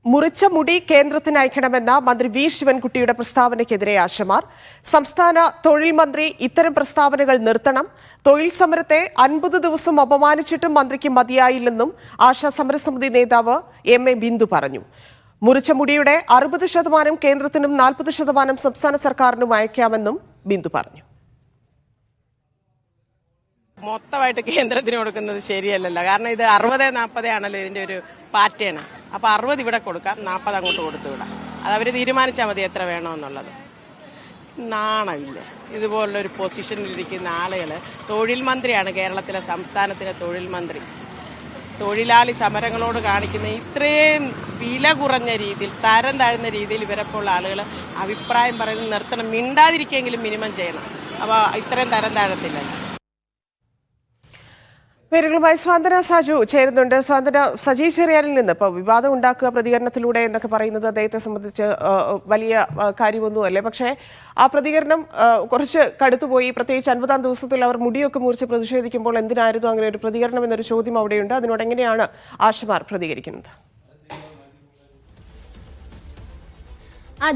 മുറിച്ച മുടി കേന്ദ്രത്തിന് അയക്കണമെന്ന മന്ത്രി വി ശിവൻകുട്ടിയുടെ പ്രസ്താവനയ്ക്കെതിരെ ആശമാർ. സംസ്ഥാന തൊഴിൽ മന്ത്രി ഇത്തരം പ്രസ്താവനകൾ നിർത്തണം. തൊഴിൽ സമരത്തെ 50 ദിവസം അപമാനിച്ചിട്ടും മന്ത്രിക്ക് മതിയായില്ലെന്നും ആശാ സമരസമിതി നേതാവ് എം.എ. ബിന്ദു പറഞ്ഞു. മുറിച്ച മുടിയുടെ 60% കേന്ദ്രത്തിനും 40% സംസ്ഥാന സർക്കാരിനും അയക്കാമെന്നും ബിന്ദു പറഞ്ഞു. മൊത്തമായിട്ട് കേന്ദ്രത്തിന് കൊടുക്കുന്നത് ശരിയല്ലല്ലോ. കാരണം ഇത് 60-40 ആണല്ലോ ഇതിന്റെ ഒരു പാറ്റേൺ. അപ്പൊ 60 ഇവിടെ കൊടുക്കാം, 40 അങ്ങോട്ട് കൊടുത്തു വിടാം. അത് അവര് തീരുമാനിച്ചാൽ മതി എത്ര വേണമെന്നുള്ളത്. നാണമില്ല ഇതുപോലുള്ളൊരു പൊസിഷനിലിരിക്കുന്ന ആളുകള്. തൊഴിൽ മന്ത്രിയാണ് കേരളത്തിലെ സംസ്ഥാനത്തിലെ തൊഴിൽ മന്ത്രി. തൊഴിലാളി സമരങ്ങളോട് കാണിക്കുന്ന ഇത്രയും വില കുറഞ്ഞ രീതിയിൽ, തരം താഴ്ന്ന രീതിയിൽ ഇവരെപ്പോലുള്ള ആളുകൾ അഭിപ്രായം പറയുന്നത് നിർത്തണം. മിണ്ടാതിരിക്കെങ്കിലും മിനിമം ചെയ്യണം. അപ്പോൾ ഇത്രയും തരം താഴത്തില്ലല്ലോ. പേരുകളുമായി സ്വാന്തന സാജു ചേരുന്നുണ്ട്. സ്വാന്തന, സജി ചെറിയാനിൽ നിന്ന് ഇപ്പോൾ വിവാദം ഉണ്ടാക്കുക പ്രതികരണത്തിലൂടെ എന്നൊക്കെ പറയുന്നത് അദ്ദേഹത്തെ സംബന്ധിച്ച് വലിയ കാര്യമൊന്നുമല്ലേ. പക്ഷേ ആ പ്രതികരണം കുറച്ച് കടുത്തുപോയി. പ്രത്യേകിച്ച് 50-ാം ദിവസത്തിൽ അവർ മുടിയൊക്കെ മുറിച്ച് പ്രതിഷേധിക്കുമ്പോൾ എന്തിനായിരുന്നു അങ്ങനെ ഒരു പ്രതികരണം എന്നൊരു ചോദ്യം അവിടെയുണ്ട്. അതിനോട് എങ്ങനെയാണ് ആശമാർ പ്രതികരിക്കുന്നത്?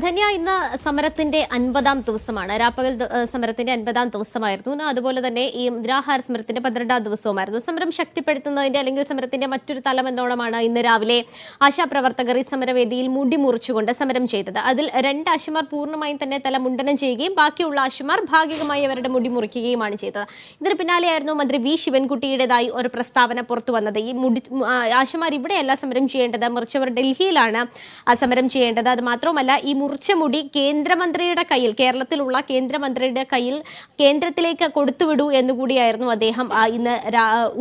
ധന്യ, ഇന്ന് സമരത്തിന്റെ 50-ാം ദിവസമാണ്. രാപ്പകൽ സമരത്തിന്റെ 50-ാം ദിവസമായിരുന്നു. അതുപോലെ തന്നെ ഈ നിരാഹാര സമരത്തിന്റെ 12-ാം ദിവസവുമായിരുന്നു. സമരം ശക്തിപ്പെടുത്തുന്നതിന്റെ അല്ലെങ്കിൽ സമരത്തിന്റെ മറ്റൊരു തലം എന്നോണമാണ് ഇന്ന് രാവിലെ ആശാപ്രവർത്തകർ ഈ സമരവേദിയിൽ മുടി മുറിച്ചുകൊണ്ട് സമരം ചെയ്തത്. അതിൽ 2 ആശമാർ പൂർണ്ണമായും തന്നെ തല മുണ്ടനം ചെയ്യുകയും ബാക്കിയുള്ള ആശമാർ ഭാഗികമായി അവരുടെ മുടി മുറിക്കുകയുമാണ് ചെയ്തത്. ഇതിന് പിന്നാലെയായിരുന്നു മന്ത്രി വി ശിവൻകുട്ടിയുടേതായി ഒരു പ്രസ്താവന പുറത്തു വന്നത്. ഈ മുടി ആശമാർ ഇവിടെയല്ല സമരം ചെയ്യേണ്ടത്, മുറിച്ചവർ ഡൽഹിയിലാണ് സമരം ചെയ്യേണ്ടത്. അത് മാത്രമല്ല, ഈ മുറിച്ച മുടി കേന്ദ്രമന്ത്രിയുടെ കയ്യിൽ, കേരളത്തിലുള്ള കേന്ദ്രമന്ത്രിയുടെ കയ്യിൽ കേന്ദ്രത്തിലേക്ക് കൊടുത്തുവിടൂ എന്നുകൂടിയായിരുന്നു അദ്ദേഹം ഇന്ന്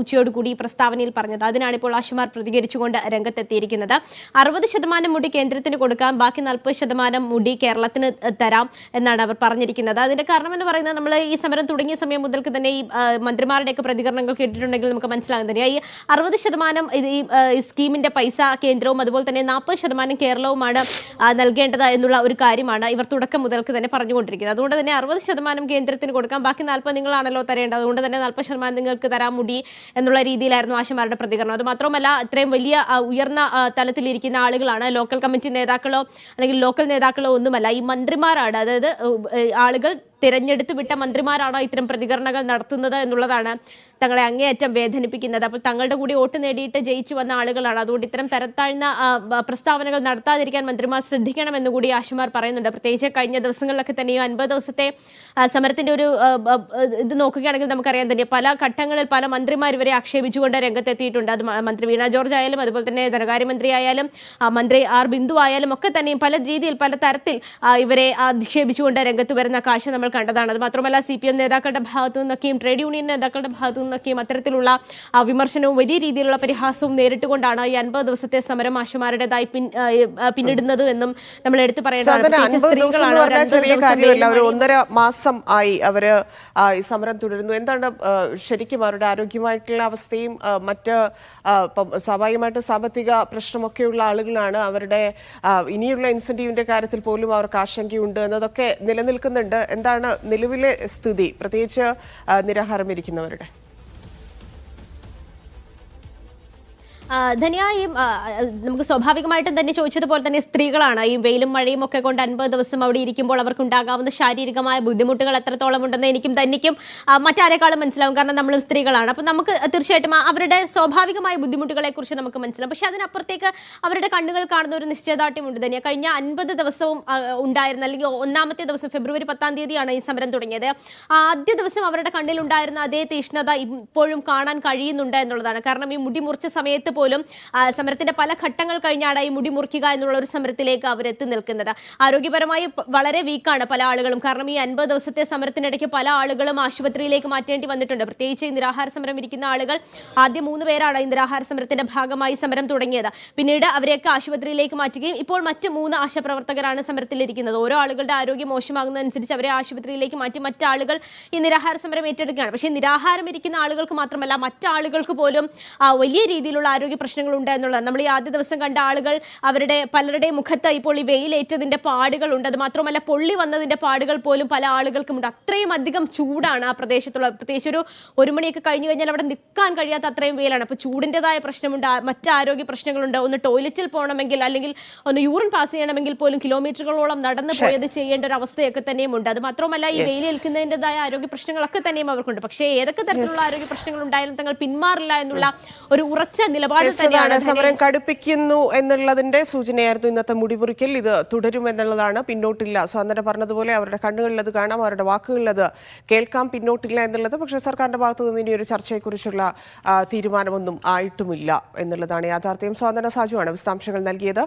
ഉച്ചയോടുകൂടി പ്രസ്താവനയിൽ പറഞ്ഞത്. അതിനാണ് ഇപ്പോൾ ആശമാർ പ്രതികരിച്ചുകൊണ്ട് രംഗത്തെത്തിയിരിക്കുന്നത്. 60% മുടി കേന്ദ്രത്തിന് കൊടുക്കാം, ബാക്കി 40% മുടി കേരളത്തിന് തരാം എന്നാണ് അവർ പറഞ്ഞിരിക്കുന്നത്. അതിന്റെ കാരണം എന്ന് പറയുന്നത്, നമ്മൾ ഈ സമരം തുടങ്ങിയ സമയം മുതൽക്ക് തന്നെ ഈ മന്ത്രിമാരുടെയൊക്കെ പ്രതികരണങ്ങൾ കേട്ടിട്ടുണ്ടെങ്കിൽ നമുക്ക് മനസ്സിലാകും തന്നെ ഈ 60% ഈ സ്കീമിന്റെ പൈസ കേന്ദ്രവും അതുപോലെ തന്നെ 40% കേരളവുമാണ് നൽകേണ്ടത് എന്നുള്ള ഒരു കാര്യമാണ് ഇവർ തുടക്കം മുതൽക്ക് തന്നെ പറഞ്ഞുകൊണ്ടിരിക്കുന്നത്. അതുകൊണ്ട് തന്നെ 60% കേന്ദ്രത്തിന് കൊടുക്കാം, ബാക്കി 40% നിങ്ങളാണല്ലോ തരേണ്ടത്, അതുകൊണ്ട് തന്നെ 40% നിങ്ങൾക്ക് തരാൻ മുടി എന്നുള്ള രീതിയിലായിരുന്നു ആശമാരുടെ പ്രതികരണം. അത് മാത്രമല്ല, ഇത്രയും വലിയ ഉയർന്ന തലത്തിലിരിക്കുന്ന ആളുകളാണ്, ലോക്കൽ കമ്മിറ്റി നേതാക്കളോ അല്ലെങ്കിൽ ലോക്കൽ നേതാക്കളോ ഒന്നുമല്ല, ഈ മന്ത്രിമാരാണ്. അതായത് ആളുകൾ തിരഞ്ഞെടുത്ത് വിട്ട മന്ത്രിമാരാണോ ഇത്തരം പ്രതികരണങ്ങൾ നടത്തുന്നത് എന്നുള്ളതാണ് തങ്ങളെ അങ്ങേയറ്റം വേദനിപ്പിക്കുന്നത്. അപ്പോൾ തങ്ങളുടെ കൂടി വോട്ട് നേടിയിട്ട് ജയിച്ചു വന്ന ആളുകളാണ്. അതുകൊണ്ട് ഇത്തരം തരത്താഴ്ന്ന പ്രസ്താവനകൾ നടത്താതിരിക്കാൻ മന്ത്രിമാർ ശ്രദ്ധിക്കണമെന്ന് കൂടി ആശമാർ പറയുന്നുണ്ട്. പ്രത്യേകിച്ച് കഴിഞ്ഞ ദിവസങ്ങളിലൊക്കെ തന്നെ ഈ 50 ദിവസത്തെ സമരത്തിന്റെ ഒരു ഇത് നോക്കുകയാണെങ്കിൽ നമുക്കറിയാം തന്നെ പല ഘട്ടങ്ങളിൽ പല മന്ത്രിമാർ ഇവരെ ആക്ഷേപിച്ചുകൊണ്ട് രംഗത്തെത്തിയിട്ടുണ്ട്. അത് മന്ത്രി വീണ ജോർജ് ആയാലും അതുപോലെ തന്നെ ധനകാര്യമന്ത്രി ആയാലും മന്ത്രി ആർ ബിന്ദു ആയാലും ഒക്കെ തന്നെയും പല രീതിയിൽ പല തരത്തിൽ ഇവരെ അധിക്ഷേപിച്ചുകൊണ്ട് രംഗത്ത് വരുന്ന കാഴ്ച നമ്മൾ കണ്ടതാണ്. അത് മാത്രമല്ല, CPM നേതാക്കളുടെ ഭാഗത്തു നിന്നൊക്കെയും ട്രേഡ് യൂണിയൻ നേതാക്കളുടെ ഭാഗത്തു നിന്നൊക്കെയും അത്തരത്തിലുള്ള വിമർശനവും വലിയ രീതിയിലുള്ള പരിഹാസവും നേരിട്ടുകൊണ്ടാണ് ഈ 50 ദിവസത്തെ സമരം ആശമാരുടേതായി പിന്നിടുന്നത് എന്നും നമ്മൾ എടുത്തു പറയേണ്ടതാണ്. ചെറിയ കാര്യമല്ല, ഒരു 1.5 മാസം ആയി അവര് ഈ സമരം തുടരുന്നു. എന്താണ് ശരിക്കും അവരുടെ ആരോഗ്യമായിട്ടുള്ള അവസ്ഥയും മറ്റ് സ്വാഭാവികമായിട്ട് സാമ്പത്തിക പ്രശ്നമൊക്കെയുള്ള ആളുകളാണ്. അവരുടെ ഇനിയുള്ള ഇൻസെന്റീവിന്റെ കാര്യത്തിൽ പോലും അവർക്ക് ആശങ്കയുണ്ട് എന്നതൊക്കെ നിലനിൽക്കുന്നുണ്ട്. എന്താണ് നിലവിലെ സ്ഥിതി, പ്രത്യേകിച്ച് നിരാഹാരം ഇരിക്കുന്നവരുടെ? ധന്യായും നമുക്ക് സ്വാഭാവികമായിട്ടും തന്നെ ചോദിച്ചതുപോലെ തന്നെ സ്ത്രീകളാണ് ഈ വെയിലും മഴയും ഒക്കെ കൊണ്ട് 50 ദിവസം അവിടെ ഇരിക്കുമ്പോൾ അവർക്കുണ്ടാകാവുന്ന ശാരീരികമായ ബുദ്ധിമുട്ടുകൾ എത്രത്തോളം ഉണ്ടെന്ന് എനിക്കും തന്നിക്കും മറ്റാരെക്കാളും മനസ്സിലാവും. കാരണം നമ്മളും സ്ത്രീകളാണ്. അപ്പം നമുക്ക് തീർച്ചയായിട്ടും അവരുടെ സ്വാഭാവികമായ ബുദ്ധിമുട്ടുകളെ കുറിച്ച് നമുക്ക് മനസ്സിലാവും. പക്ഷെ അതിനപ്പുറത്തേക്ക് അവരുടെ കണ്ണുകൾ കാണുന്ന ഒരു നിശ്ചയദാർഢ്യമുണ്ട് തന്നെ. കഴിഞ്ഞ 50 ദിവസവും ഉണ്ടായിരുന്ന, അല്ലെങ്കിൽ 1-ാമത്തെ ദിവസം ഫെബ്രുവരി 10-ാം തീയതിയാണ് ഈ സമരം തുടങ്ങിയത്. ആദ്യ ദിവസം അവരുടെ കണ്ണിലുണ്ടായിരുന്ന അതേ തീഷ്ണത ഇപ്പോഴും കാണാൻ കഴിയുന്നുണ്ട് എന്നുള്ളതാണ്. കാരണം ഈ മുടി മുറിച്ച സമയത്ത് പോലും സമരത്തിന്റെ പല ഘട്ടങ്ങൾ കഴിഞ്ഞാണ് ഈ മുടി മുറിക്കുക എന്നുള്ള ഒരു സമരത്തിലേക്ക് അവരെത്തി നിൽക്കുന്നത്. ആരോഗ്യപരമായി വളരെ വീക്കാണ് പല ആളുകളും. കാരണം ഈ 50 ദിവസത്തെ സമരത്തിനിടയ്ക്ക് പല ആളുകളും ആശുപത്രിയിലേക്ക് മാറ്റേണ്ടി വന്നിട്ടുണ്ട്. പ്രത്യേകിച്ച് ഈ നിരാഹാര സമരം ഇരിക്കുന്ന ആളുകൾ, ആദ്യം 3 പേരാണ് ഈ നിരാഹാര സമരത്തിന്റെ ഭാഗമായി സമരം തുടങ്ങിയത്. പിന്നീട് അവരെയൊക്കെ ആശുപത്രിയിലേക്ക് മാറ്റുകയും ഇപ്പോൾ മറ്റ് 3 ആശാപ്രവർത്തകരാണ് സമരത്തിലിരിക്കുന്നത്. ഓരോ ആളുകളുടെ ആരോഗ്യം മോശമാകുന്നതനുസരിച്ച് അവരെ ആശുപത്രിയിലേക്ക് മാറ്റി മറ്റാളുകൾ ഈ നിരാഹാര സമരം ഏറ്റെടുക്കുകയാണ്. പക്ഷേ നിരാഹാരം ഇരിക്കുന്ന ആളുകൾക്ക് മാത്രമല്ല, മറ്റാളുകൾക്ക് പോലും വലിയ രീതിയിലുള്ള ആരോഗ്യ പ്രശ്നങ്ങളുണ്ട് എന്നുള്ളത്. നമ്മൾ ഈ ആദ്യ ദിവസം കണ്ട ആളുകൾ പലരുടെയും മുഖത്ത് ഇപ്പോൾ ഈ വെയിലേറ്റതിന്റെ പാടുകളുണ്ട്. അത് മാത്രമല്ല പൊള്ളി വന്നതിന്റെ പാടുകൾ പോലും പല ആളുകൾക്കുമുണ്ട്. അത്രയും അധികം ചൂടാണ് ആ പ്രദേശത്തുള്ള. പ്രത്യേകിച്ച് ഒരു മണിയൊക്കെ കഴിഞ്ഞു കഴിഞ്ഞാൽ അവിടെ നിൽക്കാൻ കഴിയാത്ത അത്രയും വെയിലാണ്. അപ്പൊ ചൂടിൻ്റെതായ പ്രശ്നമുണ്ട്, മറ്റ് ആരോഗ്യ പ്രശ്നങ്ങളുണ്ട്. ഒന്ന് ടോയ്ലറ്റിൽ പോകണമെങ്കിൽ അല്ലെങ്കിൽ ഒന്ന് യൂറിൻ പാസ് ചെയ്യണമെങ്കിൽ പോലും കിലോമീറ്ററുകളോളം നടന്നു പോയത് ചെയ്യേണ്ട ഒരു അവസ്ഥയൊക്കെ തന്നെയും ഉണ്ട്. അത് മാത്രമല്ല ഈ വെയിലേൽക്കുന്നതിൻ്റെതായ ആരോഗ്യ പ്രശ്നങ്ങളൊക്കെ തന്നെയും അവർക്കുണ്ട്. പക്ഷേ ഏതൊക്കെ തരത്തിലുള്ള ആരോഗ്യ പ്രശ്നങ്ങൾ ഉണ്ടായാലും തങ്ങൾ പിന്മാറില്ല എന്നുള്ള ഒരു ഉറച്ച നിലപാട് തന്നെയാണ്. സമരം കടുപ്പിക്കുന്നു എന്നുള്ളതിന്റെ സൂചനയായിരുന്നു ഇന്നത്തെ മുടിമുറിക്കൽ. ഇത് തുടരുമെന്നുള്ളതാണ്, പിന്നോട്ടില്ല. സ്വാതന്ത്ര്യ പറഞ്ഞതുപോലെ അവരുടെ കണ്ണുകളിൽ അത് കാണാം, അവരുടെ വാക്കുകളിൽ അത് കേൾക്കാം, പിന്നോട്ടില്ല എന്നുള്ളത്. പക്ഷേ സർക്കാരിന്റെ ഭാഗത്തു നിന്ന് ഇനി ഒരു ചർച്ചയെക്കുറിച്ചുള്ള തീരുമാനമൊന്നും ആയിട്ടുമില്ല എന്നുള്ളതാണ് യാഥാർത്ഥ്യം. സ്വാതന്ത്ര്യ സാജുവാണ് വിശദാംശങ്ങൾ നൽകിയത്.